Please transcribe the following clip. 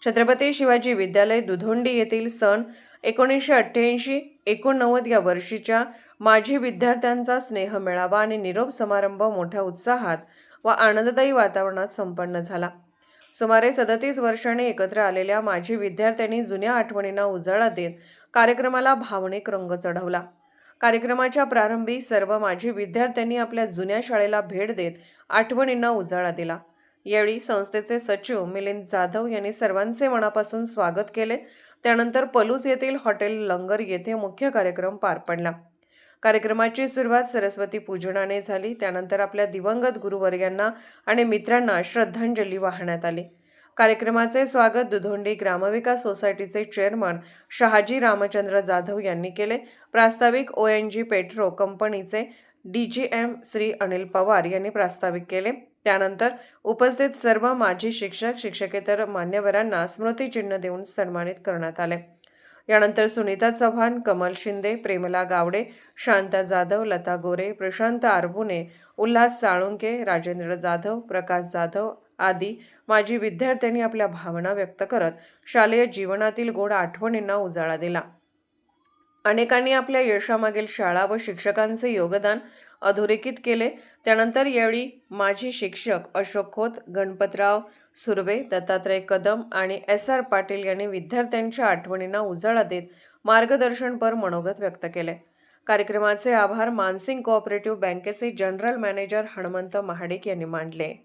छत्रपती शिवाजी विद्यालय दुधोंडी येथील सन 1988-89 या वर्षीच्या माजी विद्यार्थ्यांचा स्नेह मेळावा आणि निरोप समारंभ मोठ्या उत्साहात व आनंददायी वातावरणात संपन्न झाला। सुमारे 37 वर्षांनी एकत्र आलेल्या माजी विद्यार्थ्यांनी जुन्या आठवणींना उजाळा देत कार्यक्रमाला भावनिक रंग चढवला। कार्यक्रमाच्या प्रारंभी सर्व माजी विद्यार्थ्यांनी आपल्या जुन्या शाळेला भेट देत आठवणींना उजाळा दिला। यावेळी संस्थेचे सचिव मिलिंद जाधव यांनी सर्वांचे मनापासून स्वागत केले। त्यानंतर पलूस येथील हॉटेल लंगर येथे मुख्य कार्यक्रम पार पडला। कार्यक्रमाची सुरुवात सरस्वती पूजनाने झाली। त्यानंतर आपल्या दिवंगत गुरुवर्यांना आणि मित्रांना श्रद्धांजली वाहण्यात आली। कार्यक्रमाचे स्वागत दुधोंडी ग्रामविकास सोसायटीचे चेअरमन शहाजी रामचंद्र जाधव यांनी केले। प्रास्ताविक ONG पेट्रो कंपनीचे DGM श्री अनिल पवार यांनी प्रास्ताविक केले। त्यानंतर उपस्थित सर्व माजी शिक्षक शिक्षकेतर मान्यवरांना स्मृतिचिन्ह देऊन सन्मानित करण्यात आले। यानंतर सुनीता चव्हाण, कमल शिंदे, प्रेमला गावडे, शांता जाधव, लता गोरे, प्रशांत आरबुने, उल्हास साळुंके, राजेंद्र जाधव, प्रकाश जाधव आदी माजी विद्यार्थ्यांनी आपल्या भावना व्यक्त करत शालेय जीवनातील गोड आठवणींना उजाळा दिला। अनेकांनी आपल्या यशामागील शाळा व शिक्षकांचे योगदान अधोरेखित केले। त्यानंतर यावेळी माजी शिक्षक अशोक खोत, गणपतराव सुर्वे, दत्तात्रय कदम आणि SR पाटील यांनी विद्यार्थ्यांच्या आठवणींना उजाळा देत मार्गदर्शनपर मनोगत व्यक्त केले। कार्यक्रमाचे आभार मानसिंग कोऑपरेटिव्ह बँकेचे जनरल मॅनेजर हनुमंत महाडिक यांनी मानले।